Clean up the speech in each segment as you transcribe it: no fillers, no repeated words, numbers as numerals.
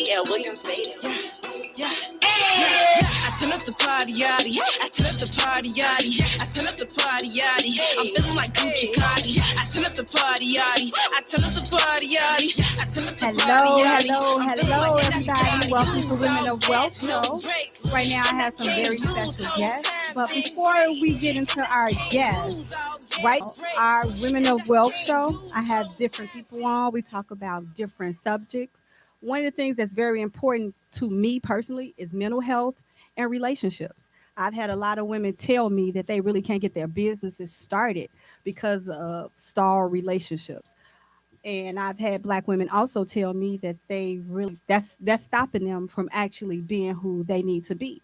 Yeah, Williams made it. Yeah. I turn up the party, yaddy. I turn up the party, yaddy. I turn up the party, yaddy. I'm feeling like Gucci Cardi. I turn up the party, yaddy. I turn up the party, yaddy. I turn up the party, yaddy. Hello, everybody. Welcome to Women of Wealth Show. Right now, I have some very special guests. But before we get into our guests, right, our Women of Wealth Show, I have different people on. We talk about different subjects. One of the things that's very important to me personally is mental health and relationships. I've had a lot of women tell me that they really can't get their businesses started because of stalled relationships. And I've had Black women also tell me that they really that's stopping them from actually being who they need to be.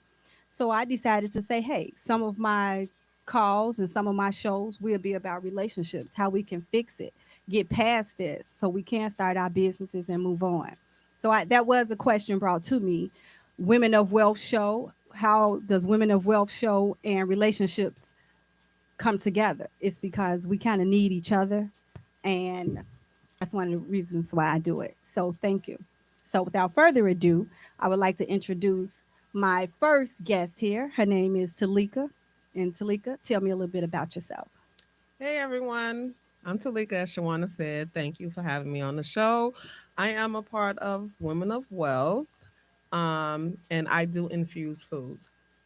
So I decided to say, hey, some of my calls and some of my shows will be about relationships, how we can fix it, get past this so we can start our businesses and move on. So that was a question brought to me. Women of Wealth Show. How does Women of Wealth Show and relationships come together? It's because we kind of need each other. And that's one of the reasons why I do it. So thank you. So without further ado, I would like to introduce my first guest here. Her name is Talika. And Talika, tell me a little bit about yourself. Hey everyone, I'm Talika, as Shawana said. Thank you for having me on the show. I am a part of Women of Wealth, and I do infuse food.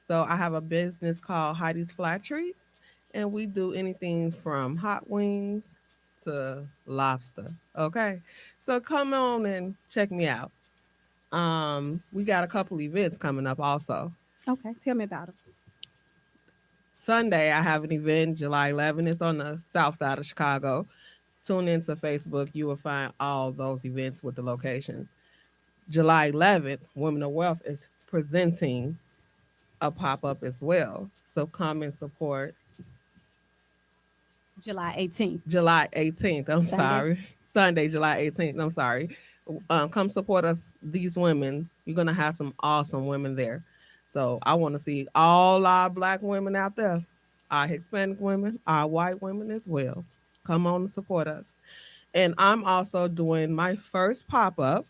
So I have a business called Heidi's Flat Treats, and we do anything from hot wings to lobster. Okay, so come on and check me out. We got a couple events coming up also. Okay, tell me about it. Sunday, I have an event, July 11th. It's on the south side of Chicago. Tune into Facebook. You will find all those events with the locations. July 11th, Women of Wealth is presenting a pop-up as well. So come and support. July 18th. July 18th, I'm Sunday. sorry. Sunday, July 18th, I'm sorry. Come support us, these women. You're going to have some awesome women there. So I want to see all our Black women out there, our Hispanic women, our white women as well. Come on and support us. And I'm also doing my first pop-up.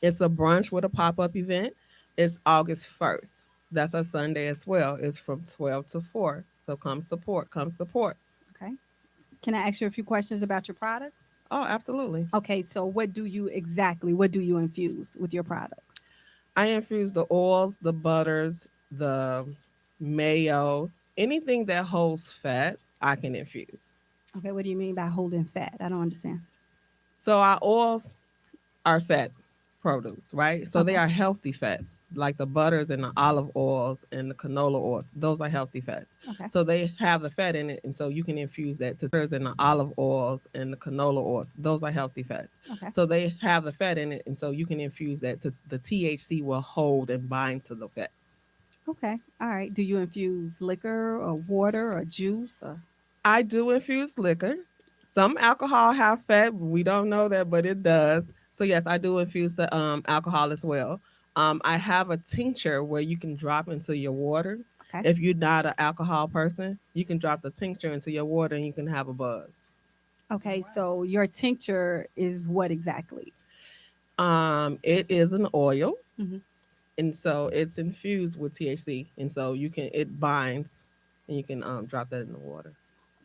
It's a brunch with a pop-up event. It's August 1st. That's a Sunday as well. It's from 12 to 4. So come support. Come support. Okay. Can I ask you a few questions about your products? Oh, absolutely. Okay, so what do you infuse with your products? I infuse the oils, the butters, the mayo, anything that holds fat, I can infuse. Okay, what do you mean by holding fat? I don't understand. So our oils are fat produce, right? So they Okay. are healthy fats, like the butters and the olive oils and the canola oils. Those are healthy fats. Okay. So they have the fat in it, and so you can infuse that to butters and the olive oils and the canola oils. Those are healthy fats. Okay. So they have the fat in it, and so you can infuse that to the THC will hold and bind to the fats. Okay. All right. Do you infuse liquor or water or juice or? I do infuse liquor. Some alcohol have fat. We don't know that, but it does. So yes, I do infuse the alcohol as well. I have a tincture where you can drop into your water. Okay. If you're not an alcohol person, you can drop the tincture into your water and you can have a buzz. Okay. So your tincture is what exactly? It is an oil, Hmm. and so it's infused with THC, and so it binds, and you can drop that in the water.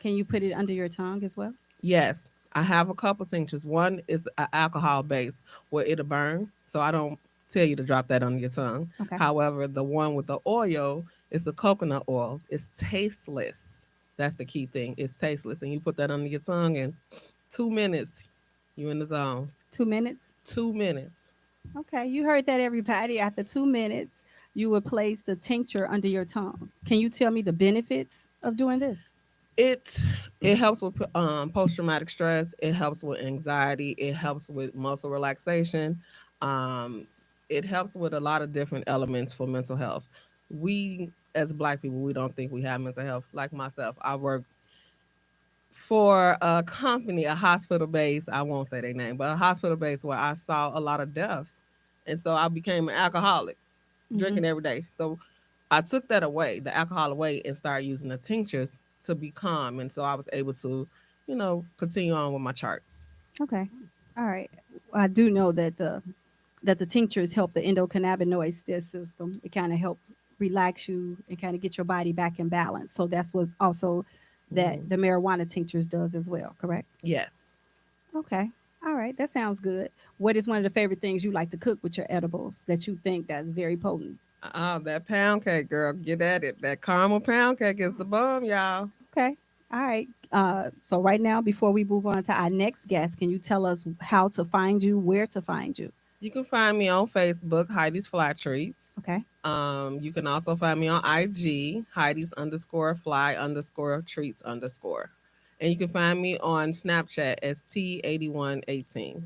Can you put it under your tongue as well? Yes, I have a couple tinctures. One is an alcohol base where it'll burn, so I don't tell you to drop that under your tongue. Okay. However, the one with the oil is a coconut oil. It's tasteless. That's the key thing. It's tasteless, and you put that under your tongue, and 2 minutes, you in the zone. 2 minutes. 2 minutes. Okay. You heard that, everybody. After 2 minutes, you would place the tincture under your tongue. Can you tell me the benefits of doing this? It it helps with post traumatic stress. It helps with anxiety. It helps with muscle relaxation. Um, it helps with a lot of different elements for mental health. We as Black people, we don't think we have mental health. Like myself, I work for a company, a hospital base. I won't say their name, but a hospital base where I saw a lot of deaths, and so I became an alcoholic, Hmm. drinking every day. So I took that away, the alcohol away, and started using the tinctures to be calm. And so I was able to, continue on with my charts. Okay. All right. I do know that the that the tinctures help the endocannabinoid system. It kind of help relax you and kind of get your body back in balance. So that's what's also that Mhm. the marijuana tinctures does as well, correct? Yes. Okay. All right. That sounds good. What is one of the favorite things you like to cook with your edibles that you think that's very potent? That pound cake, girl. Get at it. That caramel pound cake is the bomb, y'all. Okay. All right. So right now, before we move on to our next guest, can you tell us how to find you, where to find you? You can find me on Facebook, Heidi's Fly Treats. Okay. You can also find me on IG, Heidi's underscore fly underscore treats underscore. And you can find me on Snapchat as T8118.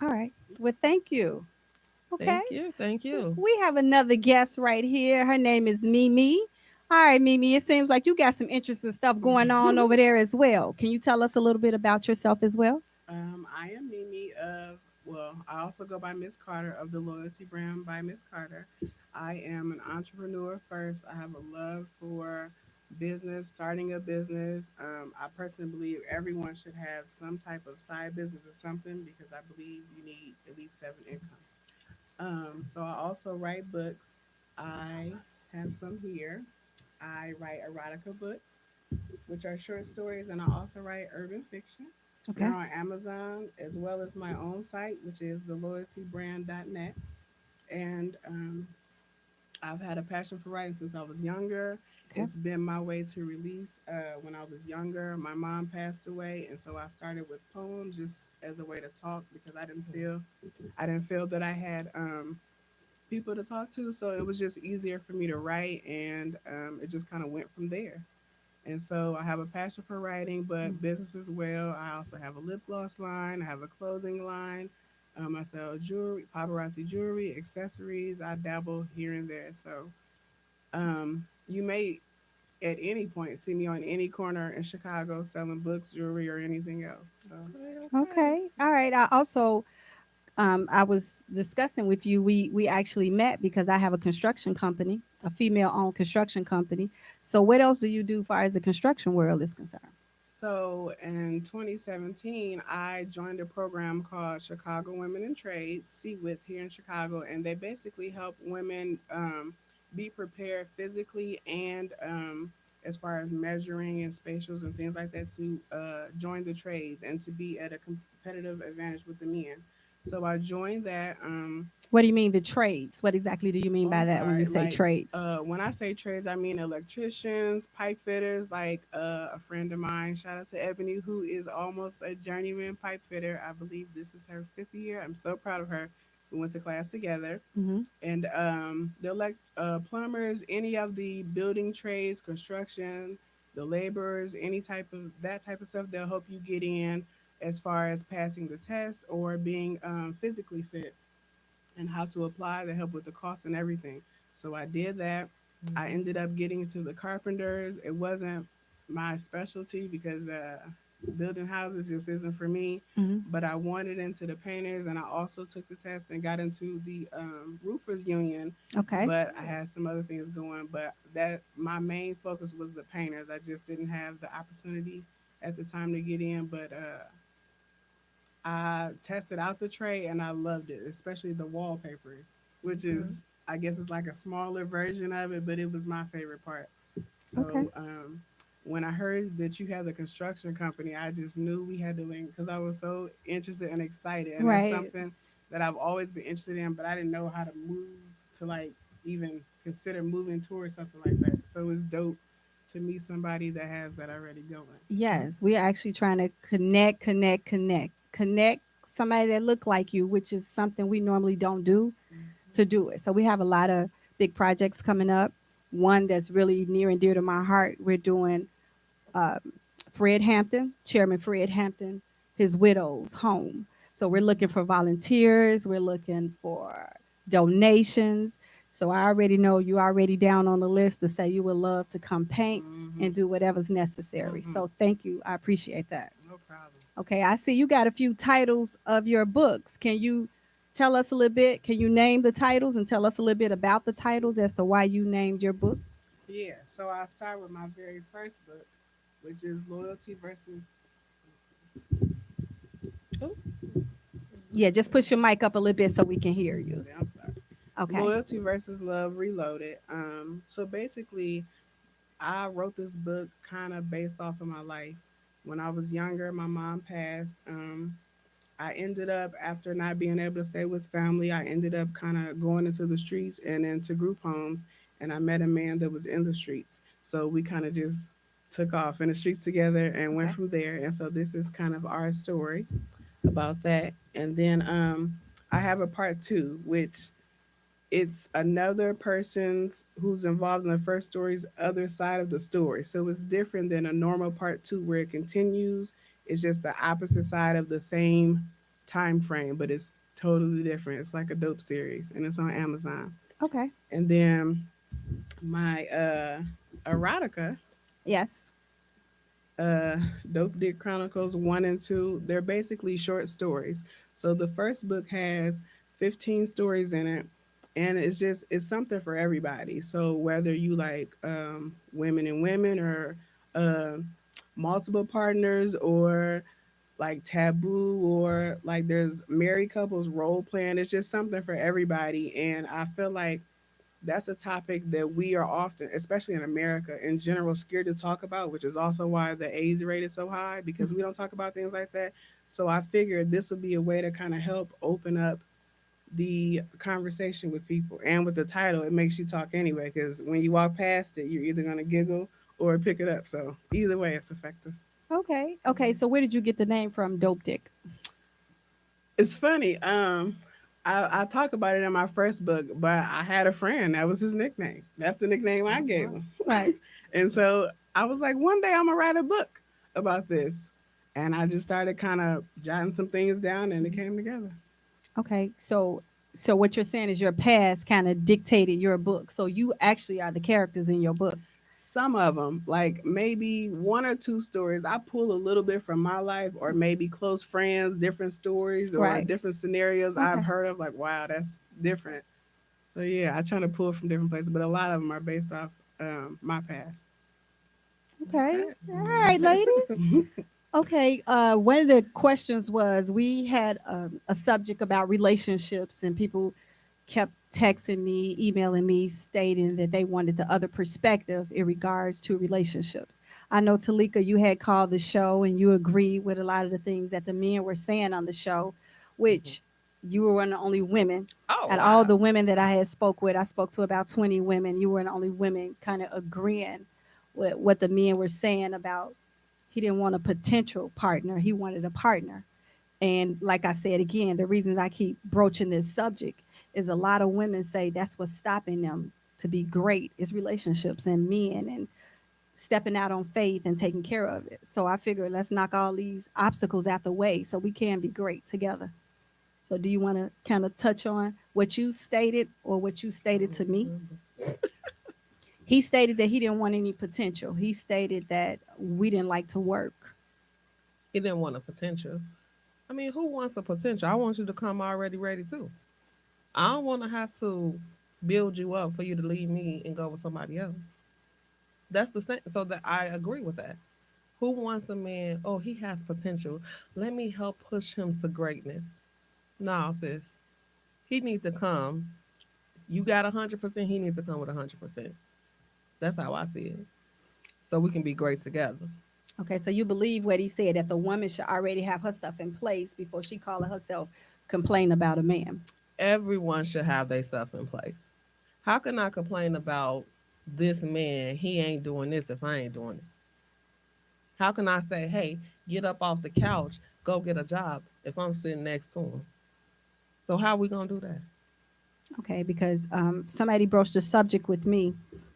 All right. Well, thank you. Okay. Thank you. Thank you. We have another guest right here. Her name is Mimi. All right, Mimi, it seems like you got some interesting stuff going on over there as well. Can you tell us a little bit about yourself as well? I am Mimi I also go by Miss Carter of the Loyalty brand by Miss Carter. I am an entrepreneur first. I have a love for business, starting a business. I personally believe everyone should have some type of side business or something because I believe you need at least seven incomes. So I also write books. I have some here. I write erotica books, which are short stories, and I also write urban fiction. Okay. They're on Amazon as well as my own site, which is theloyaltybrand.net. And I've had a passion for writing since I was younger. Okay. It's been my way to release. When I was younger, my mom passed away, and so I started with poems just as a way to talk because I didn't feel that I had people to talk to, so it was just easier for me to write, and it just kind of went from there. And so I have a passion for writing, but business as well. I also have a lip gloss line. I have a clothing line. I sell jewelry, paparazzi jewelry, accessories. I dabble here and there. So you may at any point see me on any corner in Chicago selling books, jewelry, or anything else. So Okay. Okay. All right. I also I was discussing with you. We actually met because I have a construction company, a female-owned construction company. So, what else do you do, as far as the construction world is concerned? So in 2017, I joined a program called Chicago Women in Trade, CWIT, here in Chicago, and they basically help women be prepared physically and as far as measuring and spatials and things like that to join the trades and to be at a competitive advantage with the men. So I joined that. What do you mean the trades? What exactly do you mean Oh, by I'm that when you sorry. say trades? When I say trades, I mean electricians, pipe fitters. Like a friend of mine, shout out to Ebony, who is almost a journeyman pipe fitter. I believe this is her fifth year. I'm so proud of her. We went to class together, Mm-hmm. and they're like plumbers, any of the building trades, construction, the laborers, any type of that type of stuff. They'll help you get in as far as passing the test or being physically fit and how to apply to help with the cost and everything. So I did that. I Mhm. ended up getting into the carpenters. It wasn't my specialty because building houses just isn't for me. Mm-hmm. But I wanted into the painters, and I also took the test and got into the roofers union. Okay. But I had some other things going. But that my main focus was the painters. I just didn't have the opportunity at the time to get in. But I tested out the tray and I loved it, especially the wallpaper, which Okay. is, I guess, it's like a smaller version of it, but it was my favorite part. Okay. So when I heard that you had the construction company, I just knew we had to link because I was so interested and excited, and that's Right. something that I've always been interested in, but I didn't know how to move to like even consider moving towards something like that. So it's dope to meet somebody that has that already going. Yes, we are actually trying to connect somebody that look like you, which is something we normally don't do to do it. So we have a lot of big projects coming up. One that's really near and dear to my heart. We're doing um, Fred Hampton, Chairman Fred Hampton, his widow's home. So we're looking for volunteers. We're looking for donations. So I already know you already down on the list to say you would love to come paint Mm-hmm. and do whatever's necessary. Mm-hmm. So thank you. I appreciate that. No problem. Okay, I see you got a few titles of your books. Can you tell us a little bit? Can you name the titles and tell us a little bit about the titles as to why you named your book? Yeah, so I'll start with my very first book, which is Loyalty versus. Oh, Yeah, just push your mic up a little bit so we can hear you. Okay, I'm sorry. Okay. Loyalty versus Love Reloaded. So basically, I wrote this book kind of based off of my life. When I was younger, my mom passed. I ended up, after not being able to stay with family, I ended up kind of going into the streets and into group homes. And I met a man that was in the streets. So we kind of just took off in the streets together and went Okay. from there. And so this is kind of our story about that. And then I have a part two, which it's another person's who's involved in the first story's other side of the story. So it's different than a normal part two where it continues. It's just the opposite side of the same time frame, but it's totally different. It's like a dope series and it's on Amazon. Okay. And then my erotica, Yes. uh Dope Dick Chronicles 1 and 2, they're basically short stories. So the first book has 15 stories in it, and it's something for everybody. So whether you like women and women, or uh, multiple partners, or like taboo, or like there's married couples role playing, it's just something for everybody. And I feel like that's a topic that we are often, especially in America in general, scared to talk about, which is also why the AIDS rate is so high, because we don't talk about things like that. So I figured this would be a way to kind of help open up the conversation with people. And with the title, it makes you talk anyway, because when you walk past it, you're either going to giggle or pick it up. So either way, it's effective. Okay. Okay. So where did you get the name from, Dope Dick? It's funny. I talk about it in my first book, but I had a friend that was his nickname. That's the nickname I gave him. Right. And so I was like, one day I'm gonna write a book about this. And I just started kind of jotting some things down, and it came together. Okay. So what you're saying is your past kind of dictated your book. So you actually are the characters in your book. Some of them, like maybe one or two stories, I pull a little bit from my life, or maybe close friends, different stories, or Right. different scenarios I've Okay. heard of. Like, wow, that's different. So yeah, I try to pull from different places, but a lot of them are based off my past. Okay. All right, ladies. Okay. One of the questions was we had a subject about relationships, and people kept texting me, emailing me, stating that they wanted the other perspective in regards to relationships. I know, Talika, you had called the show and you agreed with a lot of the things that the men were saying on the show, which you were one of the only women. Oh Out of all wow. the women that I had spoke with, I spoke to about 20 women. You were the only women kind of agreeing with what the men were saying about he didn't want a potential partner, he wanted a partner. And like I said again, the reasons I keep broaching this subject is a lot of women say that's what's stopping them to be great is relationships and men and stepping out on faith and taking care of it. So I figure let's knock all these obstacles out the way so we can be great together. So do you want to kind of touch on what you stated or what you stated to me? He stated that he didn't want any potential. He stated that we didn't like to work. He didn't want a potential. I mean, who wants a potential? I want you to come already ready too. I don't want to have to build you up for you to leave me and go with somebody else. That's the same. So that I agree with that. Who wants a man? Oh, he has potential. Let me help push him to greatness. No, sis. He needs to come. You got 100%. He needs to come with 100%. That's how I see it. So we can be great together. Okay, so you believe what he said that the woman should already have her stuff in place before she calling herself complain about a man. Everyone should have their stuff in place. How can I complain about this man? He ain't doing this if I ain't doing it. How can I say, hey, get up off the couch, go get a job if I'm sitting next to him? So how we gonna do that? Okay, because somebody broached the subject with me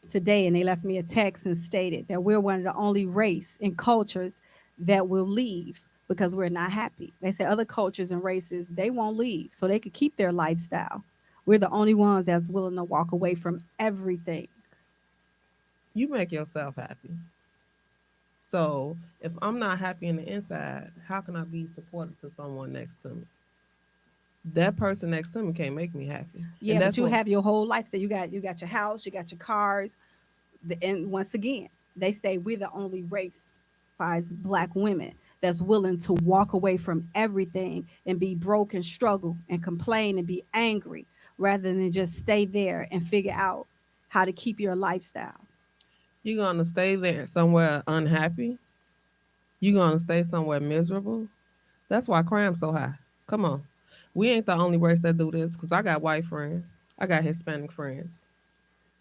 today and they left me a text and stated that we're one of the only race and cultures that will leave because we're not happy. They say other cultures and races, they won't leave so they could keep their lifestyle. We're the only ones that's willing to walk away from everything. You make yourself happy. So if I'm not happy in the inside, how can I be supportive to someone next to me? That person next to me can't make me happy. Yeah, And but that's you what have your whole life. So you got your house, you got your cars. And once again, they say we're the only race as black women that's willing to walk away from everything and be broke and struggle and complain and be angry rather than just stay there and figure out how to keep your lifestyle. You're going to stay there somewhere unhappy. You're going to stay somewhere miserable. That's why crime's so high. Come on. We ain't the only race that do this, because I got white friends. I got Hispanic friends.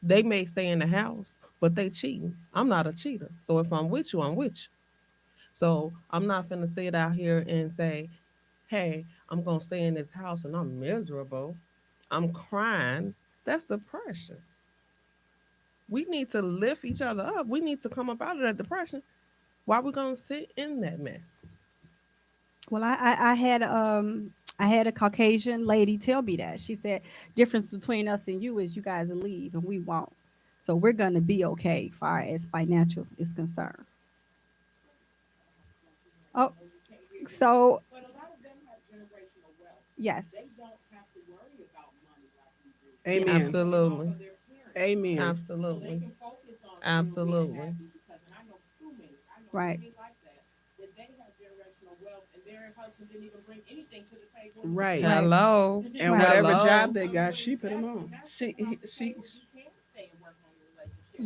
They may stay in the house, but they cheating. I'm not a cheater. So if I'm with you, I'm with you. So I'm not finna sit out here and say, hey, I'm going to stay in this house and I'm miserable. I'm crying. That's depression. We need to lift each other up. We need to come up out of that depression. Why are we going to sit in that mess? Well, I had a Caucasian lady tell me that. She said, difference between us and you is you guys will leave and we won't. So we're going to be okay as far as financial is concerned. Oh, so yes. Amen. Absolutely. Amen. Absolutely. Absolutely. Right. Right. Hello. And Right. whatever Hello. job they got, she put them on.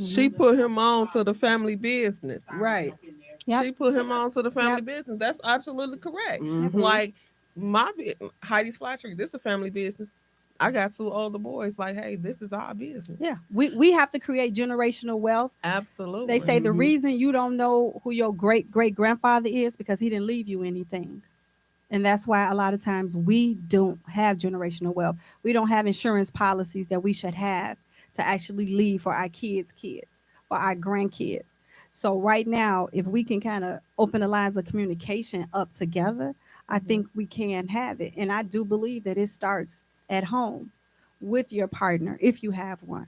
She put him on to the family business. Right. Yep. She put him on to the family Yep. business. That's absolutely correct. Mhm. Like Heidi's Flattery, this is a family business. I got two older boys. Like, hey, this is our business. Yeah. We have to create generational wealth. Absolutely. They say the Mhm. reason you don't know who your great grandfather is because he didn't leave you anything. And that's why a lot of times we don't have generational wealth. We don't have insurance policies that we should have to actually leave for our kids' kids, for our grandkids. So right now, if we can kind of open the lines of communication up together, I think we can have it. And I do believe that it starts at home with your partner, if you have one.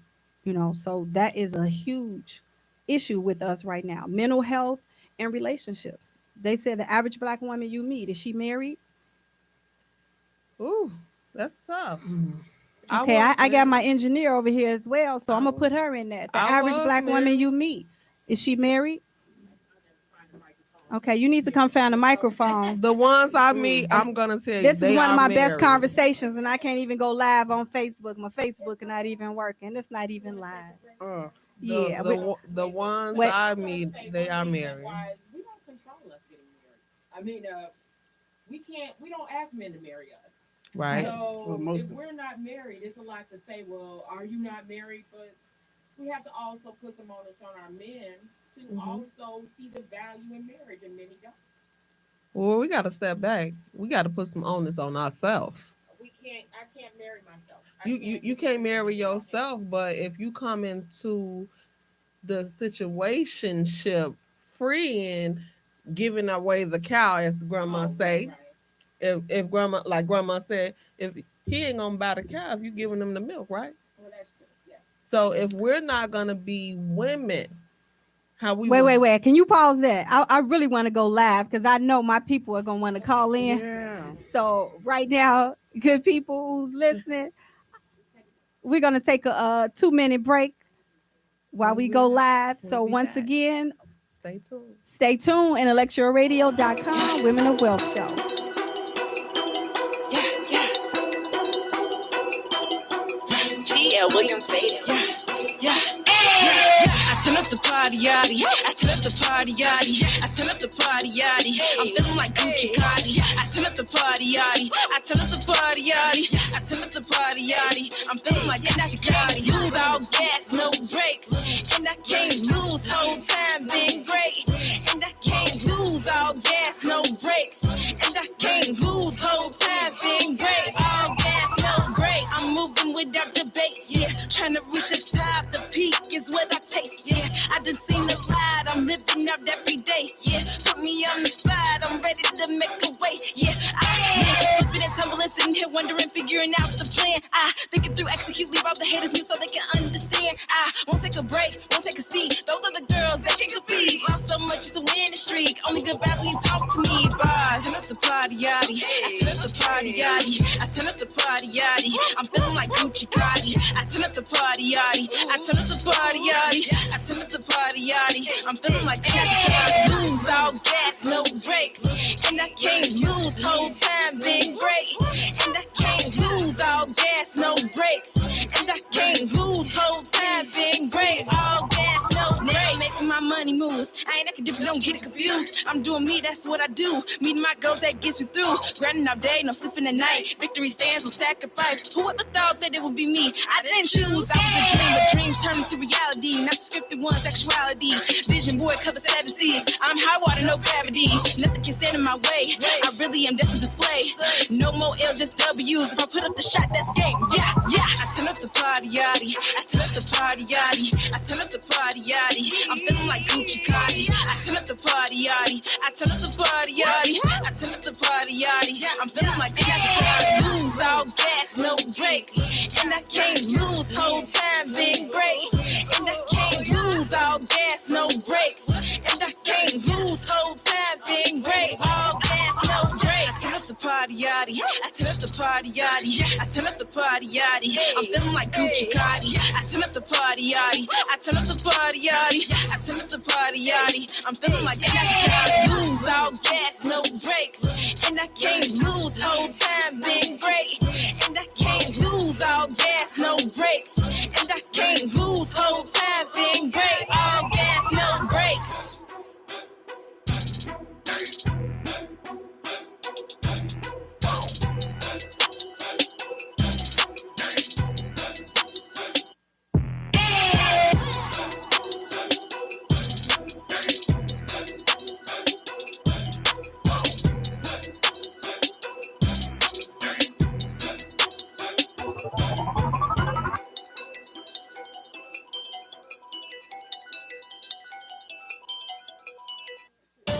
So that is a huge issue with us right now. Mental health and relationships. They said the average Black woman you meet, is she married? Ooh, that's tough. Okay, I got my engineer over here as well, so I'm gonna put her in there. The I average was Black woman married. you meet, is she married? Okay, you need to come find a microphone. The ones I meet, I'm gonna tell you. This is they one of are my best married. conversations, and I can't even go live on Facebook. My Facebook is not even working. It's not even live. Yeah, The ones Wait. I meet, they are married. We don't control us getting married. I mean, we don't ask men to marry us. Right. So Well, most if of- we're not married, it's a lot to say, well, are you not married? But we have to also put some onus on our men to Mhm. also see the value in marriage, and many don't. Well, we got to step back. We got to put some onus on ourselves. I can't marry myself. You can't marry yourself, but if you come into the situationship free and giving away the cow, as the grandma say, Right. if grandma said, if he ain't gonna buy the cow if you giving him the milk, right? Well, that's true. Yeah. So if we're not gonna be women, how we wait. Can you pause that? I really want to go live because I know my people are gonna want to call in. Yeah. So right now, good people who's listening, we're gonna take a 2-minute break while we go live. So We'll be once back. again, stay tuned. stay tuned. IntellectualRadio.com, Women of Wealth Show. G.L. Williams made it. Yeah. I turn up the party, yaddy. I turn up the party, yaddy. I turn up the party, yaddy. I'm feeling like Gucci Cardi. I turn up the party, yaddy. I turn up the party, yaddy. I turn up the party, yaddy. I'm feeling like Gucci Cardi. Lose all gas, no brakes. And I can't lose, whole time been great. And I can't lose all gas, no brakes. And I can't lose, whole time been great. All gas, no brakes. I'm moving without debate, yeah. Trying to reach the top, the peak is what I taste, yeah. I done seen the ride, I'm living out every day, yeah. Put me on the side, I'm ready to make a way, yeah. Flipping and tumbling, sitting here wondering, figuring out the plan. I think it through, execute, leave all the haters mute so they can understand. I won't take a break, won't take a seat. Those are the girls that can compete. Lost so much just to win the streak. Only good vibes when you talk to me, bars. Turn up the party, yaddy. I turn up the party, yaddy. I turn up the party, yaddy. I'm feeling like Gucci Cardi. I turn up the party, yaddy. I turn up the party, yaddy. I turn up the party, yaddy. I'm feeling like Gucci Cardi. Lose all gas, no brakes. And I can't lose, whole time been great. And I can't lose, all gas, no brakes. And I can't lose, whole time been great. All gas, no brakes. Now I'm making my money moves. I ain't acting different, don't get it confused. I'm doing me, that's what I do. Meeting my goals, that gets me through. Grinding all day, no sleeping at night. Victory stands on sacrifice. Who ever thought that it would be me? I didn't choose, I was a dream, but dreams turn into reality. Not the scripted ones, actuality. Vision board covers 7 seas. I'm high water, no gravity. Nothing can stand in my way. I really am destined to slay. No more L's, just W's. If I put up the shot, that's game. Yeah, yeah. I turn up the party, yachty. I turn up the party, yachty. I turn up the party, yachty. I'm feeling like Gucci Cardi. I turn up the party, yachty. I turn up the party, yachty. I turn up the party, yachty. I'm feeling like Gucci Cardi. Lose all gas, no brakes. And I can't lose, whole time been great. And I can't lose, all gas, no brakes. And I can't lose, whole time been great. All gas, no brakes. I turn up the party, yachty. I turn up the party, yachty. I turn up the party, yachty. I'm feeling like Gucci Cardi. I turn up the party, yachty. I turn up the party, yachty. I turn up the party, yachty. I'm feeling like Gucci Cardi. Lose all gas, no brakes. And I can't lose, whole time been great. And I can't lose, all gas, no brakes. And I can't lose, whole time been great. All gas, no brakes.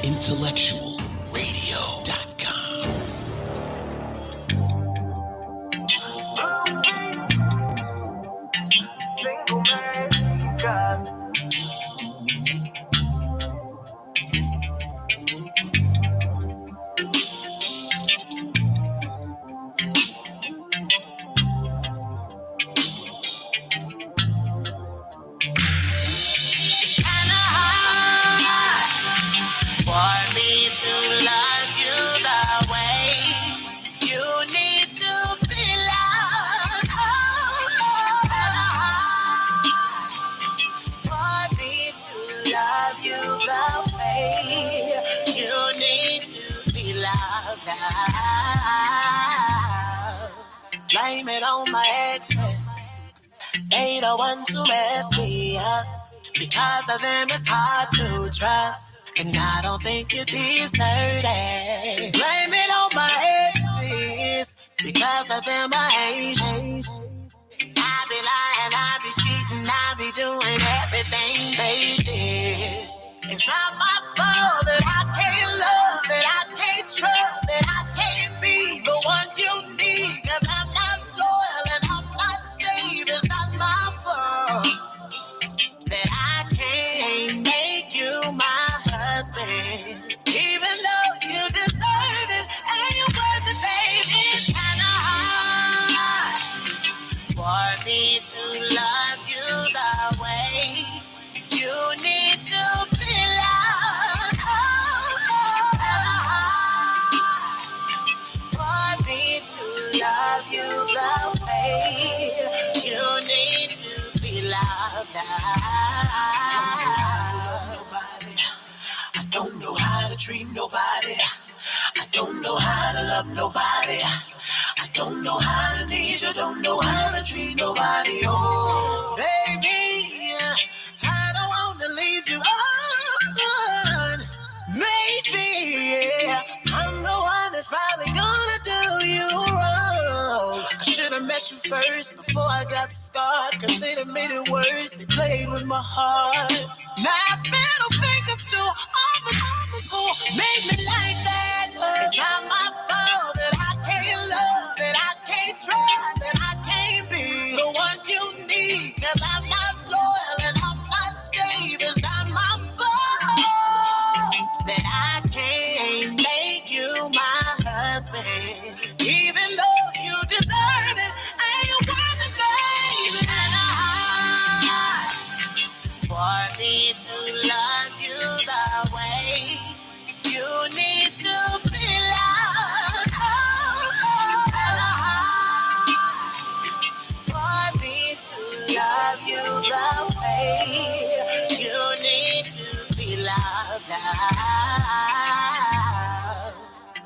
IntellectualRadio.com. Blame it on my exes. They the ones who mess me up. Because of them, it's hard to trust. And I don't think you deserve it. Blame it on my exes. Because of them, I hate you. I be lying, I be cheating, I be doing everything they did. It's not my fault that I can't love, that I can't trust, that I can't be the one you need. Cause I'm not loyal and I'm not saved. It's not my fault that I can't make you my husband. Even though you deserve it and you're worth it, baby. It's kinda hard for me to love you the way you need to be loved. Oh, for me to love you the way you need to be loved. I don't know how to treat nobody. I don't know how to love nobody. I don't know how to need you. Don't know how to treat nobody. Oh, baby, I don't want to leave you on. Maybe, yeah, I'm the one that's probably gonna do you wrong. I should have met you first before I got scarred. Cause they done made it worse. They played with my heart. Nice middle fingers to all the people who made me like that. It's not my fault that I can't love, that I can't trust, that I can't be the one you need. Cause I'm not loyal and I'm not saved. It's not my fault that I can't make you my husband. Even though you deserve it and you're worth it, baby. And I for me to love you the way you need to be love you the way you need to be loved out.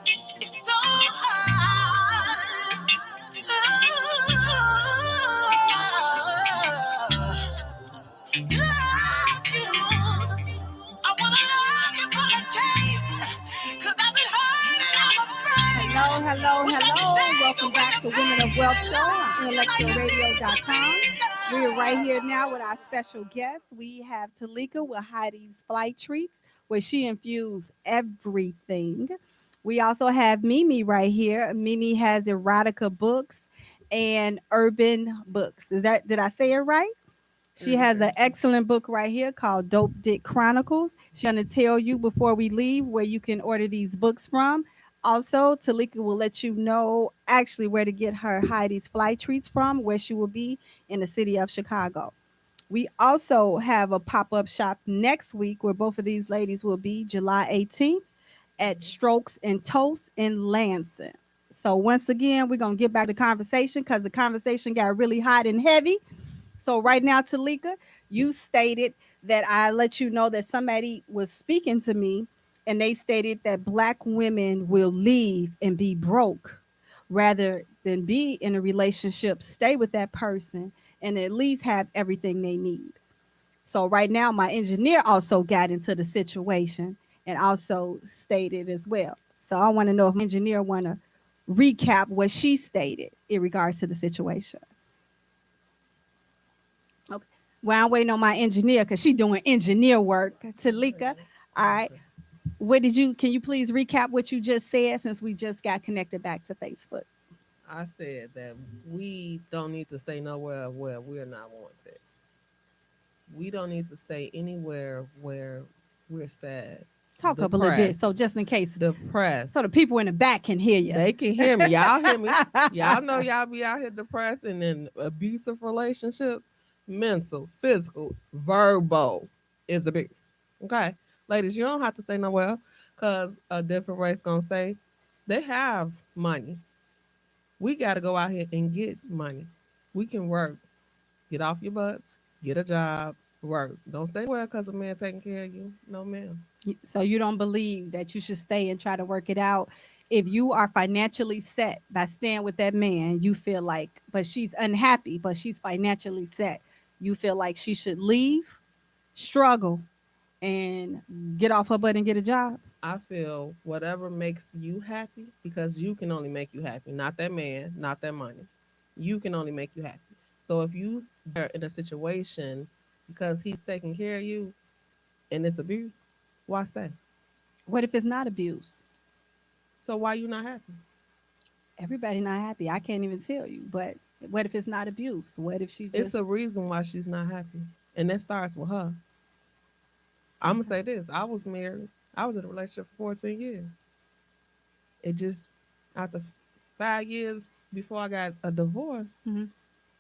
It's so hard to love you. I wanna love you, but I can't, 'cause I've been hurt and I'm afraid. Hello. Welcome back to Women of Wealth Show on IntellectualRadio.com. We're right here now with our special guest. We have Talika with Heidi's Flight Treats, where she infused everything. We also have Mimi right here. Mimi has erotica books and urban books. Did I say it right? She has an excellent book right here called Dope Dick Chronicles. She's going to tell you before we leave where you can order these books from. Also, Talika will let you know actually where to get her Heidi's Flight Treats from, where she will be in the city of Chicago. We also have a pop-up shop next week where both of these ladies will be July 18th at Strokes and Toast in Lansing. So once again, we're going to get back to the conversation because the conversation got really hot and heavy. So right now, Talika, you stated that I let you know that somebody was speaking to me and they stated that Black women will leave and be broke rather than be in a relationship, stay with that person, and at least have everything they need. So right now, my engineer also got into the situation and also stated as well. So I want to know if my engineer want to recap what she stated in regards to the situation. Okay. Well, I'm waiting on my engineer because she's doing engineer work. Talika, all right. Can you please recap what you just said since we just got connected back to Facebook? I said that we don't need to stay nowhere where we're not wanted. We don't need to stay anywhere where we're sad. Talk up a little bit, so just in case, depressed, so the people in the back can hear you. They can hear me. Y'all hear me. Y'all know y'all be out here depressed and in abusive relationships. Mental, physical, verbal is abuse. Okay, ladies, you don't have to stay nowhere because a different race gonna stay. They have money. We got to go out here and get money. We can work. Get off your butts. Get a job. Work. Don't stay well because a man taking care of you. No, ma'am. So you don't believe that you should stay and try to work it out. If you are financially set by staying with that man, you feel like, but she's unhappy, but she's financially set. You feel like she should leave, struggle, and get off her butt and get a job. I feel whatever makes you happy, because you can only make you happy, not that man, not that money. You can only make you happy. So if you are in a situation because he's taking care of you and it's abuse, why stay? What if it's not abuse? So why you not happy? Everybody not happy. I can't even tell you. But what if it's not abuse? What if she just... It's a reason why she's not happy. And that starts with her. I'm going to say this. I was married. I was in a relationship for 14 years. It just, after 5 years before I got a divorce,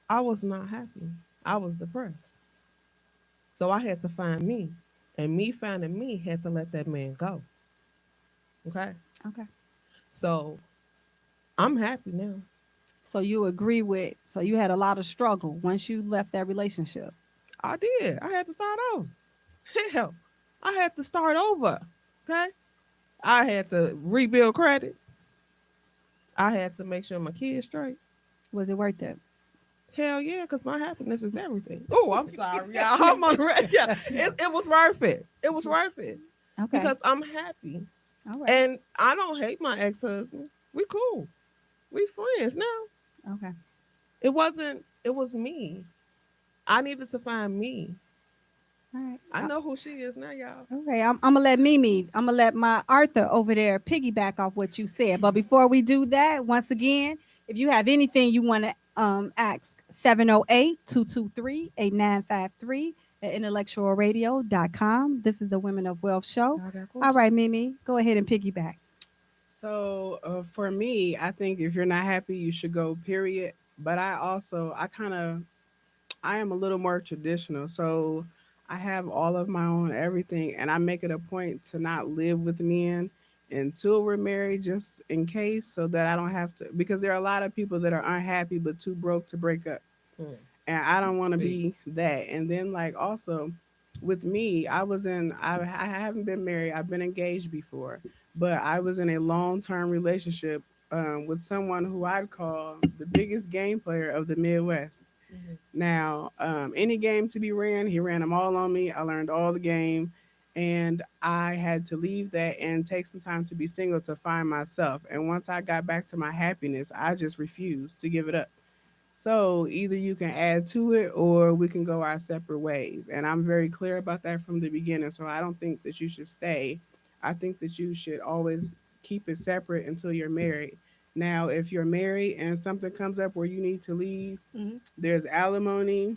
I was not happy. I was depressed. So I had to find me. And me finding me had to let that man go. Okay? Okay. So I'm happy now. So you agree with, so you had a lot of struggle once you left that relationship? I did. I had to start over. Hell, I had to start over. Okay? I had to rebuild credit. I had to make sure my kids straight. Was it worth it? Hell yeah, because my happiness is everything. Oh, I'm sorry, y'all. I'm on the radio. It was worth it. It was worth it. Okay. Because I'm happy. All right. And I don't hate my ex-husband. We cool. We friends now. Okay. It was me. I needed to find me. All right. I know who she is now, y'all. Okay, I'm gonna let Mimi, I'm gonna let my Arthur over there piggyback off what you said. But before we do that, once again, if you have anything you want to ask, 708-223-8953 at IntellectualRadio.com. This is the Women of Wealth Show. All right, Mimi, go ahead and piggyback. So for me, I think if you're not happy, you should go, period. But I am a little more traditional. So I have all of my own everything, and I make it a point to not live with men until we're married, just in case, so that I don't have to, because there are a lot of people that are unhappy but too broke to break up. and I don't want to Speak. be that. And then like also with me, I haven't been married. I've been engaged before, but I was in a long-term relationship with someone who I'd call the biggest game player of the Midwest. Now, any game to be ran, he ran them all on me. I learned all the game, and I had to leave that and take some time to be single to find myself. And once I got back to my happiness, I just refused to give it up. So either you can add to it or we can go our separate ways. And I'm very clear about that from the beginning. So I don't think that you should stay. I think that you should always keep it separate until you're married. Now, if you're married and something comes up where you need to leave, Mhm. there's alimony,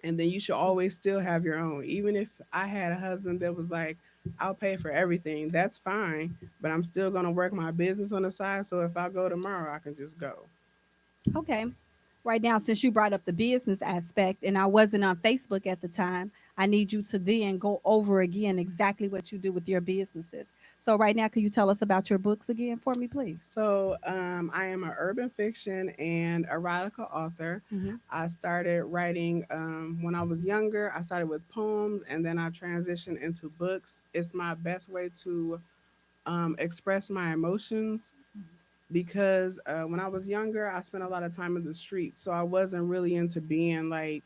and then you should always still have your own. Even if I had a husband that was like, I'll pay for everything, that's fine, but I'm still going to work my business on the side. So if I go tomorrow, I can just go. Okay. Right now, since you brought up the business aspect, and I wasn't on Facebook at the time, I need you to then go over again exactly what you do with your businesses. So, right now, can you tell us about your books again for me, please? So I am an urban fiction and erotica author. Hmm. I started writing when I was younger. I started with poems, and then I transitioned into books. It's my best way to express my emotions because when I was younger, I spent a lot of time in the streets, so I wasn't really into being like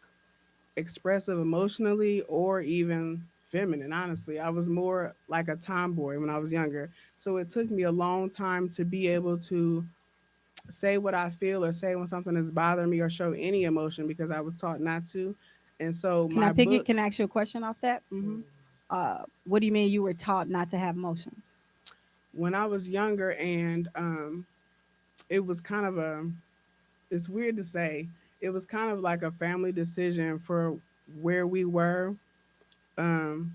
expressive emotionally or even feminine. Honestly, I was more like a tomboy when I was younger. So it took me a long time to be able to say what I feel or say when something is bothering me or show any emotion because I was taught not to. And so Can I my pick it? Can I books, ask you a question off that? mhm, What do you mean you were taught not to have emotions? when I was younger, and it was kind of it's weird to say, it was kind of like a family decision for where we were,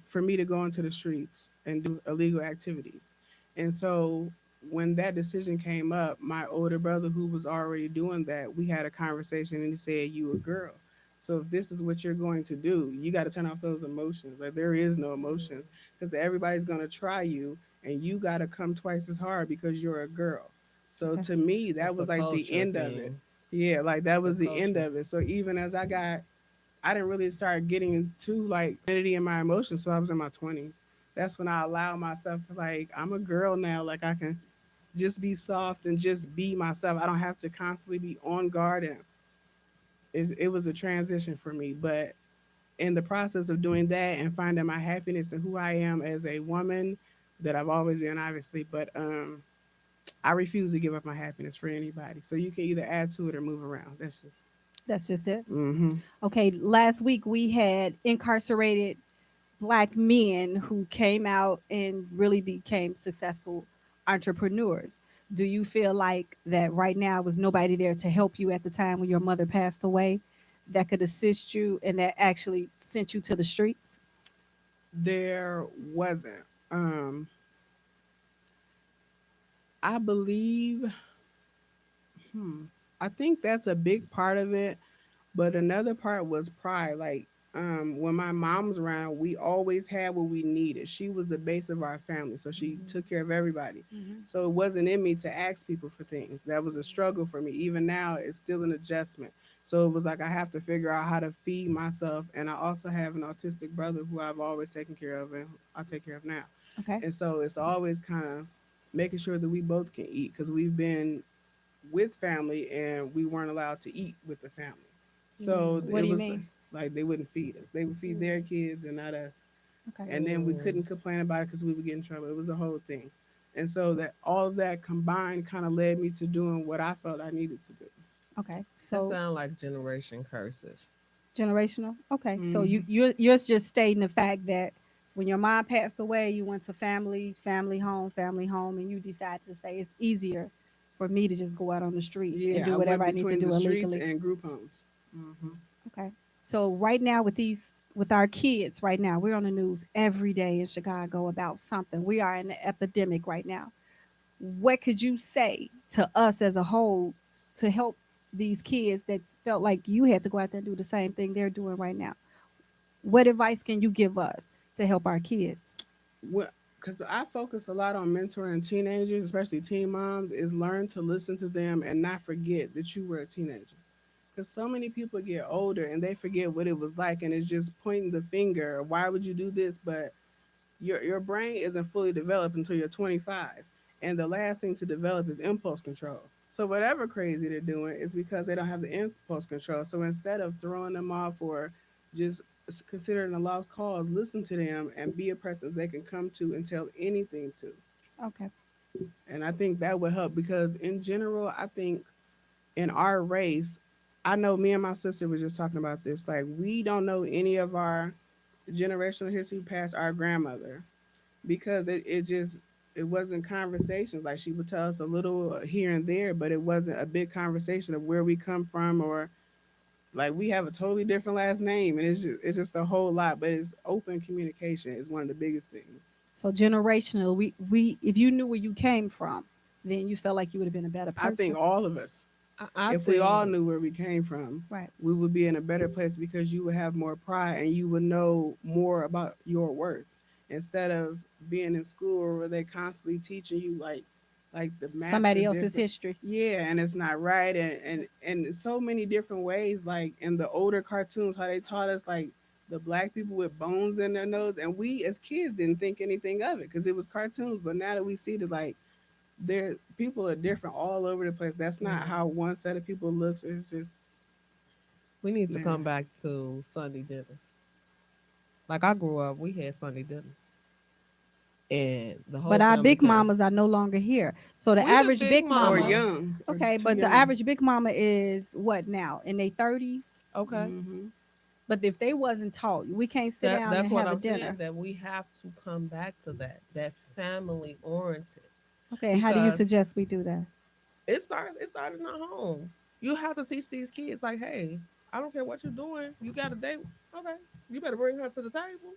for me to go into the streets and do illegal activities. And so when that decision came up, my older brother, who was already doing that, we had a conversation and he said, "You a girl. So if this is what you're going to do, you got to turn off those emotions. Like there is no emotions because everybody's going to try you and you got to come twice as hard because you're a girl." So Okay. to me, that It's a was like the culture end of it. thing. Yeah, like that It's a was the end culture. of it. So even as I didn't really start getting into like femininity in my emotions. So I was in my 20s. That's when I allowed myself to like, I'm a girl now. Like I can just be soft and just be myself. I don't have to constantly be on guard. And it was a transition for me. But in the process of doing that and finding my happiness and who I am as a woman, that I've always been, obviously, but I refuse to give up my happiness for anybody. So you can either add to it or move around. That's just. That's just it. Mm-hmm. Okay. Last week we had incarcerated Black men who came out and really became successful entrepreneurs. Do you feel like that right now was nobody there to help you at the time when your mother passed away that could assist you and that actually sent you to the streets? There wasn't. Um, I believe, hmm, I think that's a big part of it. But another part was pride. Like, when my mom was around, we always had what we needed. She was the base of our family, so she took care of everybody. Mm-hmm. So it wasn't in me to ask people for things. That was a struggle for me. Even now, it's still an adjustment. So it was like I have to figure out how to feed myself. And I also have an autistic brother who I've always taken care of and I take care of now. Okay. And so it's always kind of making sure that we both can eat because we've been with family and we weren't allowed to eat with the family. So What it do you was mean? like they wouldn't feed us. They would feed their kids and not us. Okay. And then we couldn't complain about it because we would get in trouble. It was a whole thing. And so that all of that combined kind of led me to doing what I felt I needed to do. Okay. That So sounds like generation curses. generational. Okay. So Hmm. you're just stating the fact that when your mom passed away, you went to family home, and you decided to say it's easier for me to just go out on the street and Yeah, do I whatever went I need to between do the streets illegally. and group homes. Hmm. Okay. So right now with our kids right now, we're on the news every day in Chicago about something. We are in an epidemic right now. What could you say to us as a whole to help these kids that felt like you had to go out there and do the same thing they're doing right now? What advice can you give us to help our kids? What? Because I focus a lot on mentoring teenagers, especially teen moms, is learn to listen to them and not forget that you were a teenager. because so many people get older and they forget what it was like, and it's just pointing the finger. Why would you do this? But your brain isn't fully developed until you're 25, and the last thing to develop is impulse control. So whatever crazy they're doing is because they don't have the impulse control. So instead of throwing them off or just considering a lost cause, listen to them and be a person they can come to and tell anything to. Okay. And I think that would help because in general, I think in our race, I know me and my sister were just talking about this. Like we don't know any of our generational history past our grandmother because it just it wasn't conversations. Like she would tell us a little here and there, but it wasn't a big conversation of where we come from or like we have a totally different last name and it's just a whole lot. But it's open communication is one of the biggest things. So generational, we if you knew where you came from, then you felt like you would have been a better I think person. all of us, I if we all think knew where we came from, Right. we would be in a better place because you would have more pride and you would know more about your worth instead of being in school where they constantly teaching you like the maps are Somebody else's different. history. Yeah, and it's not right, and in so many different ways. Like in the older cartoons, how they taught us like the black people with bones in their nose, and we as kids didn't think anything of it because it was cartoons. But now that we see that like there people are different all over the place. That's not Mhm. how one set of people looks. It's just we need to come man. back to Sunday dinners. Like I grew up, we had Sunday dinners, and the But whole our family big came. mamas are no longer here. So the We the average big big Or mama, mama. young or okay, too but the young. average big mama is what now? In their 30s? Okay, Hmm. But if they wasn't taught, we can't sit down that's and what have a I'm saying. dinner. That we have to come back to that family oriented Okay, how do you because suggest we do that? it started in our home. You have to teach these kids like, hey, I don't care what you're doing. You got a date, okay? You better bring her to the table.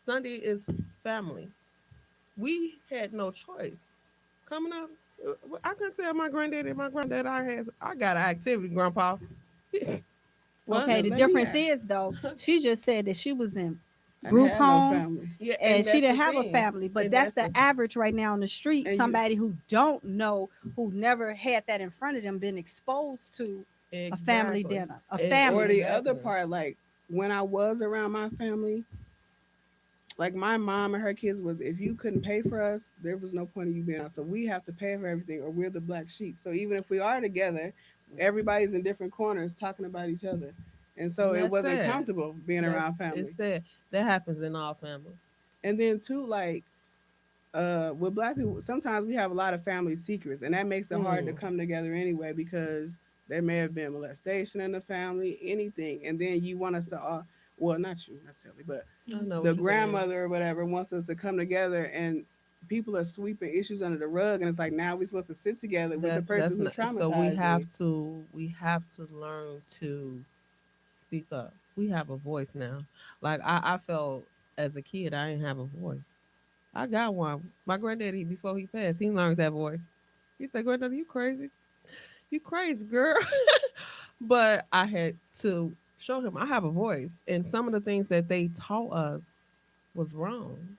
Sunday is family. We had no choice. Coming up, I couldn't tell my granddaddy and my granddad I got an activity, Grandpa. What? Okay, Now the let me difference ask. is though, she just said that she was in I didn't group have no homes family. Yeah, and and she that's the didn't have a thing. family, but And that's that's the the average right now on the street. And you Somebody who don't know, who never had that in front of them, been exposed to a family exactly. dinner, a or family. the other Exactly. part, like when I was around my family, like my mom and her kids was if you couldn't pay for us, there was no point of you being out. So we have to pay for everything or we're the black sheep. So even if we are together, everybody's in different corners talking about each other. And so And it that's wasn't sad. comfortable being That's around it's family. sad. That happens in all families. And then too, like with black people, sometimes we have a lot of family secrets, and that makes it hard to Mm. come together anyway because there may have been molestation in the family, anything, and then you want us to, well, not you necessarily, but I know the what you're saying. grandmother or whatever wants us to come together, and people are sweeping issues under the rug, and it's like now we're supposed to sit together with the person That's who not so we traumatized have me. to learn to speak up. We have a voice now. Like I felt as a kid I didn't have a voice. I got one. My granddaddy before he passed, he learned that voice. He said, Granddaddy, you crazy. You crazy, girl. But I had to show him I have a voice. And some of the things that they taught us was wrong.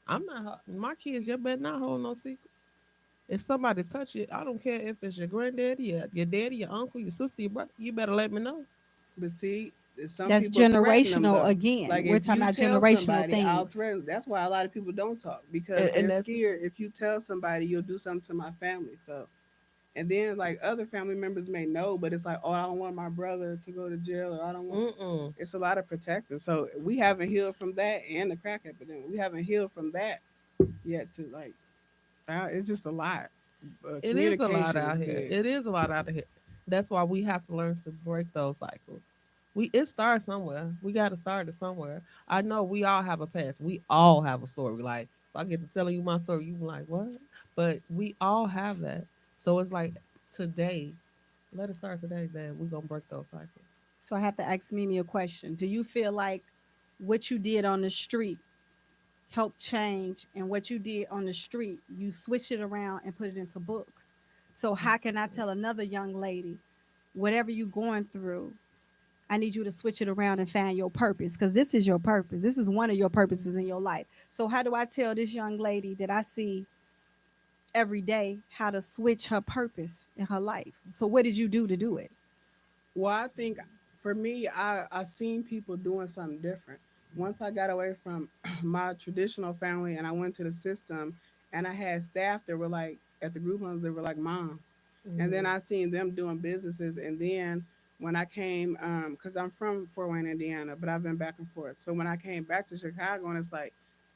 I'm not my kids, you better not hold no secrets. If somebody touch it, I don't care if it's your granddaddy, your daddy, your uncle, your sister, your brother, you better let me know. But see, some That's people threaten them generational though. again. Like We're if talking you about tell generational somebody, I'll things. threaten. That's why a lot of people don't talk because And they're that's scared. If you tell somebody, you'll do something to my family. So, and then like other family members may know, but it's like, oh, I don't want my brother to go to jail, or I don't want. mm-mm. It's a lot of protecting. So we haven't healed from that, and the crack epidemic. We haven't healed from that yet. To like, it's just a lot. It is a lot Communication out is here. big. It is a lot out here. That's why we have to learn to break those cycles. It starts somewhere. We got to start it somewhere. I know we all have a past. We all have a story. Like if I get to telling you my story, you be like, what? But we all have that. So it's like today, let it start today. That we're gonna break those cycles. So I have to ask Mimi a question. Do you feel like what you did on the street helped change, and what you did on the street, you switch it around and put it into books? So how can I tell another young lady, whatever you're going through, I need you to switch it around and find your purpose, because this is your purpose. This is one of your purposes in your life. So how do I tell this young lady that I see every day how to switch her purpose in her life? So what did you do to do it? Well, I think for me, I seen people doing something different. Once I got away from my traditional family and I went to the system, and I had staff that were like at the group homes that were like moms, and then Mhm. I seen them doing businesses, and then when I came, because I'm from Fort Wayne, Indiana, but I've been back and forth. So when I came back to Chicago, and it's like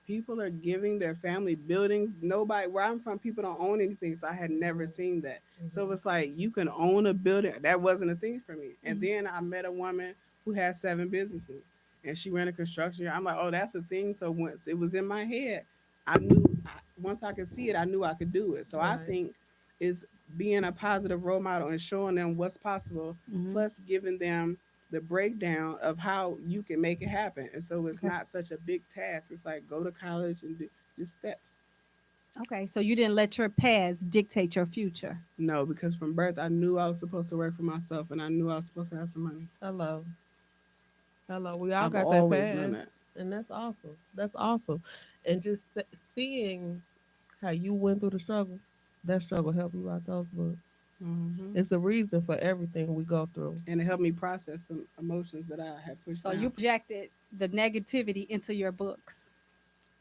people are giving their family buildings. Nobody where I'm from, people don't own anything, so I had never seen that. So Mhm. it's like you can own a building. That wasn't a thing for me. And Mhm. then I met a woman who had 7 businesses, and she ran a construction. I'm like, oh, that's a thing. So once it was in my head, I knew. Once I could see it, I knew I could do it. So I Right. think is being a positive role model and showing them what's possible, Mhm. plus giving them the breakdown of how you can make it happen. And so it's Okay. not such a big task. It's like go to college and do just steps. Okay. So you didn't let your past dictate your future. No, because from birth I knew I was supposed to work for myself and I knew I was supposed to have some money. Hello. Hello. We all I've got that always known that. past, and that's awesome. That's awesome. And just seeing how you went through the struggle, that struggle helped you write those books. Hmm. It's a reason for everything we go through. And it helped me process some emotions that I had pushed So you down. projected the negativity into your books.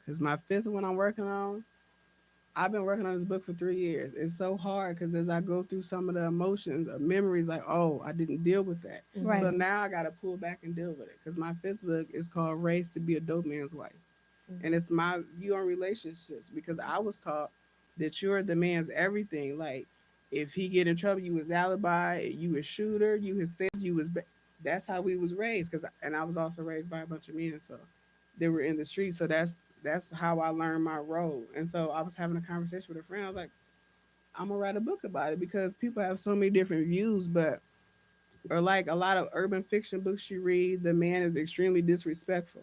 Because my fifth one I'm working on, I've been working on this book for 3 years. It's so hard because as I go through some of the emotions, memories, like, oh, I didn't deal with that. Right. So Mhm. now I got to pull back and deal with it. Because my fifth book is called Raised to Be a Dope Man's Wife. And it's my view on relationships because I was taught that you're the man's everything. Like, if he get in trouble, you his alibi, you his shooter, you his this, you his. That's how we was raised. And I was also raised by a bunch of men, so they were in the street. So that's how I learned my role. And so I was having a conversation with a friend. I was like, I'm gonna write a book about it because people have so many different views, but or like a lot of urban fiction books you read, the man is extremely disrespectful.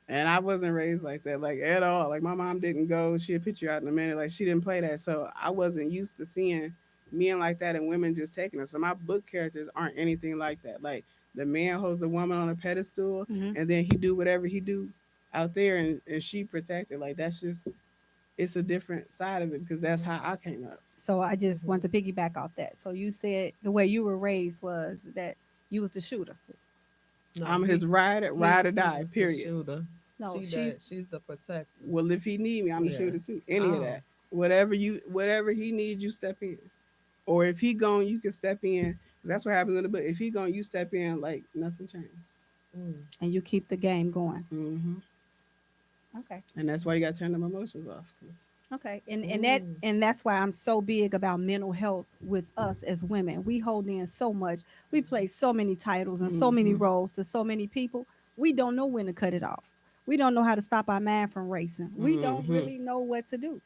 And I wasn't raised like that, like at all. Like my mom didn't go, she'd put you out in a minute. Like she didn't play that. So I wasn't used to seeing men like that and women just taking it. So my book characters aren't anything like that. Like the man holds the woman on a pedestal Hmm. and then he do whatever he do out there and she protected. Like that's just it's a different side of it because that's how I came up. So I just want Mhm. to piggyback off that. So you said the way you were raised was that you was the shooter. No, I'm his ride or he die, was the period. shooter. No, She's the protector. Well, if he need me, I'm the Yeah. shooter too. Any of Oh. that. Whatever he needs, you step in. Or if he gone, you can step in. 'Cause that's what happens in the book. If he gone, you step in like nothing changed. Mm. and you keep the game going. Hmm. Okay. And that's why you got to turn them emotions off. 'Cause Okay. And that Mm. and that's why I'm so big about mental health with us as women. We hold in so much. We play so many titles and so many Mhm. roles to so many people. We don't know when to cut it off. We don't know how to stop our mind from racing. We don't Mhm. really know what to do.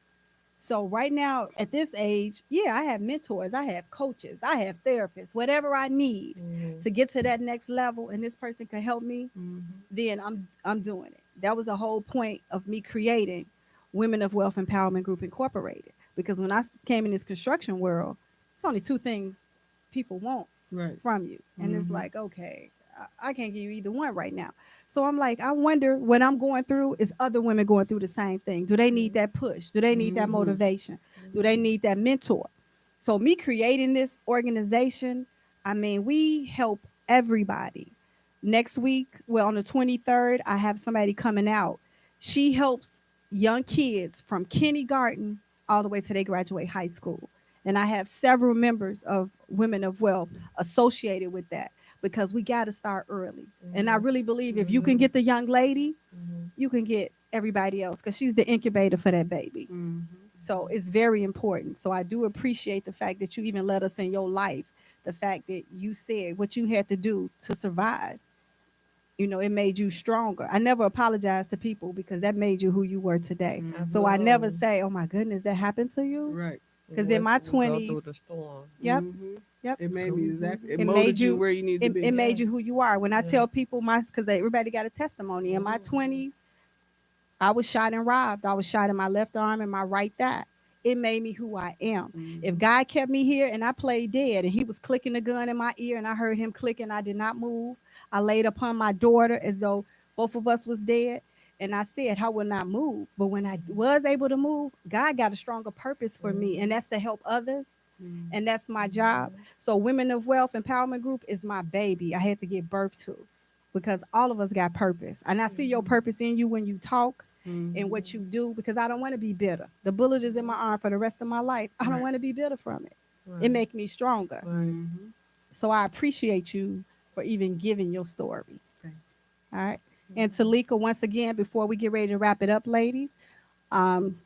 So right now at this age, yeah, I have mentors, I have coaches, I have therapists, whatever I need Mhm. to get to that next level and this person can help me, Mhm. then I'm doing it. That was the whole point of me creating Women of Wealth Empowerment Group Incorporated. Because when I came in this construction world, it's only two things people want Right. from you. And it's Mhm. like, okay, I can't give you either one right now. So I'm like, I wonder what I'm going through is other women going through the same thing. Do they need that push? Do they need that Mhm. motivation? Do they need that mentor? So me creating this organization, I mean, we help everybody. Next week, well, on the 23rd, I have somebody coming out. She helps young kids from kindergarten all the way to they graduate high school. And I have several members of Women of Wealth associated with that because we got to start early. And I Mhm. really believe if you can Mhm. get the young lady, Mhm. you can get everybody else because she's the incubator for that baby. Mhm. So it's very important. So I do appreciate the fact that you even let us in your life, the fact that you said what you had to do to survive. You know, it made you stronger. I never apologize to people because that made you who you were today. So I Mhm. never Absolutely. say, oh my goodness, that happened to you. Right. Because in my We go through 20s, the storm. yep, Mhm. yep, It made me exactly. Mhm. It it made molded you you where you need to it be. made Yes. you who you are. When I tell Yes. people because everybody got a testimony. In my Mhm. 20s, I was shot and robbed. I was shot in my left arm and my right thigh. It made me who I am. If Mhm. God kept me here and I played dead and he was clicking the gun in my ear and I heard him clicking, I did not move. I laid upon my daughter as though both of us was dead. And I said, I will not move. But when I was able to move, God got a stronger purpose for me. And Mhm. that's to help others. And that's my job. So Women of Wealth Empowerment Group is my baby. I had to give birth to because all of us got purpose. And I see your purpose in you when you talk and what you do because I don't want to be bitter. The bullet is in my arm for the rest of my life. I don't want to be bitter from it. It makes me stronger. So I appreciate you for even giving your story. Okay. All right. And Talika, once again, before we get ready to wrap it up, ladies,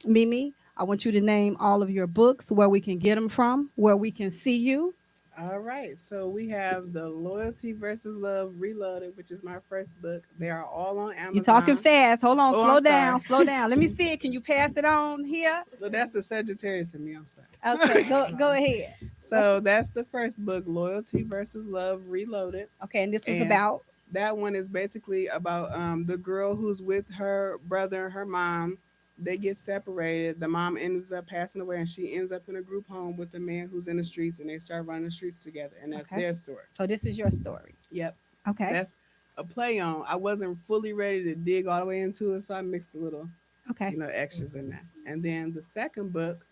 Mimi, I want you to name all of your books, where we can get them from, where we can see you. All right. So we have the Loyalty versus Love Reloaded, which is my first book. They are all on Amazon. You're talking fast. Hold on. Oh, Slow I'm down. sorry. Slow down. Let me see it. Can you pass it on here? So that's the Sagittarius in me. I'm sorry. Okay. Go ahead. So that's the first book, Loyalty versus Love Reloaded. Okay. And this was And about? That one is basically about the girl who's with her brother and her mom. They get separated. The mom ends up passing away, and she ends up in a group home with the man who's in the streets, and they start running the streets together. And that's their story. So this is your story. Yep. Okay. That's a play on. I wasn't fully ready to dig all the way into it, so I mixed a little, extras in that. And then the second book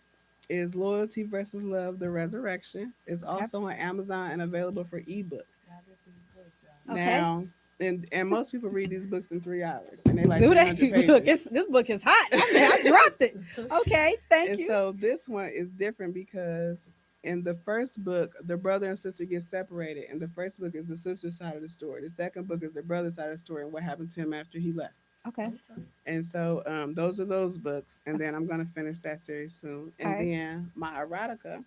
is Loyalty versus Love: The Resurrection. It's also on Amazon and available for ebook. Okay. Now, and most people read these books in 3 hours, and they like Do 300 they? pages. Look, this book is hot. I dropped it. Okay, thank And you. so this one is different because in the first book, the brother and sister get separated. And the first book is the sister's side of the story. The second book is the brother's side of the story and what happened to him after he left. Okay. And so those are those books. And then I'm going to finish that series soon. And then my erotica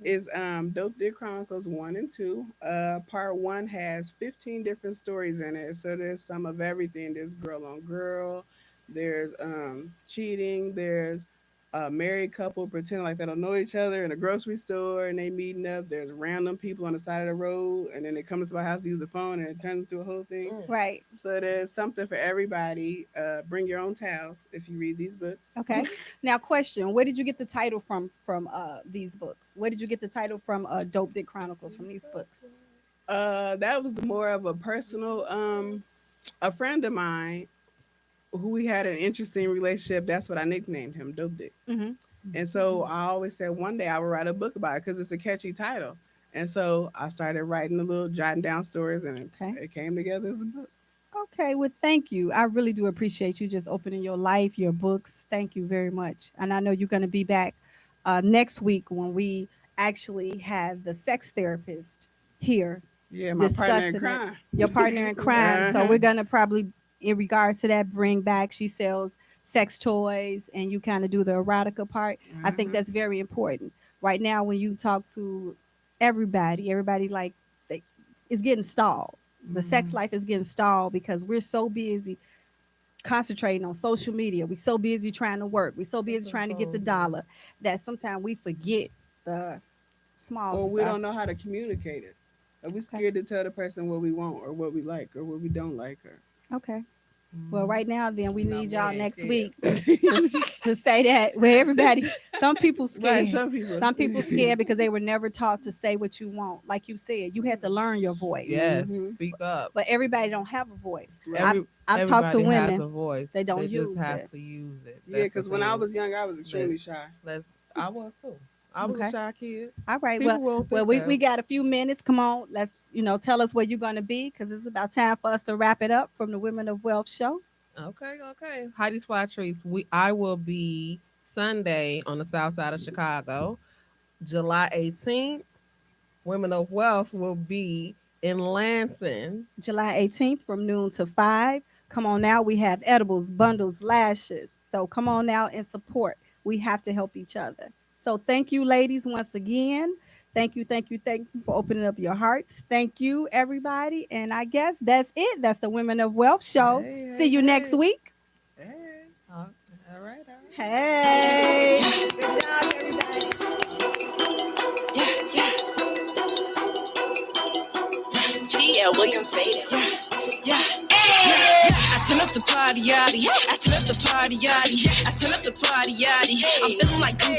is Dope Dick Chronicles 1 and 2. Part 1 has 15 different stories in it. So there's some of everything. There's girl on girl. There's cheating. There's a married couple pretending like they don't know each other in a grocery store and they meeting up. There's random people on the side of the road, and then they come to my house to use the phone, and it turns into a whole thing. Right. So there's something for everybody. Bring your own towels if you read these books. Okay. Now, question: where did you get the title from these books? Where did you get the title from? Dope Dick Chronicles from these books. That was more of a personal. A friend of mine who we had an interesting relationship. That's what I nicknamed him, Dope Dick. And so I always said one day I would write a book about it because it's a catchy title. And so I started writing a little, jotting down stories, and it came together as a book. Okay, well, thank you. I really do appreciate you just opening your life, your books. Thank you very much. And I know you're going to be back next week when we actually have the sex therapist here. Yeah, my partner in crime. Your partner in crime. So we're going to probably, in regards to that, bring back, she sells sex toys and you kind of do the erotica part. I think that's very important. Right now, when you talk to everybody like it's getting stalled. The sex life is getting stalled because we're so busy concentrating on social media. We're so busy trying to work. We're so busy trying to get the dollar that sometimes we forget the small stuff. Or we don't know how to communicate it. Or we're scared to tell the person what we want or what we like or what we don't like. Okay. Well, right now, then we need y'all next week to say that where everybody, some people scared. Right, some people scared because they were never taught to say what you want. Like you said, you had to learn your voice. Yes, speak up. But everybody don't have a voice. I've talked to women. Has a voice. They don't they use just have it. to use it. Yeah, because when I was young, I was extremely shy. I was too. I was a shy kid. All right. People Well, we got a few minutes. Come on. Let's, tell us where you're going to be because it's about time for us to wrap it up from the Women of Wealth show. Okay. Heidi's Fly Treats. I will be Sunday on the south side of Chicago. July 18th, Women of Wealth will be in Lansing. July 18th from noon to 5. Come on now. We have edibles, bundles, lashes. So come on now and support. We have to help each other. So thank you, ladies, once again. Thank you for opening up your hearts. Thank you, everybody. And I guess that's it. That's the Women of Wealth show. See you next week. Hey. All right. Hey. Good job, everybody. G.L. Williams made it. I turn up the party, yaddy. I turn up the party, yaddy. I turn up the party, yaddy. I'm feeling like Gucci.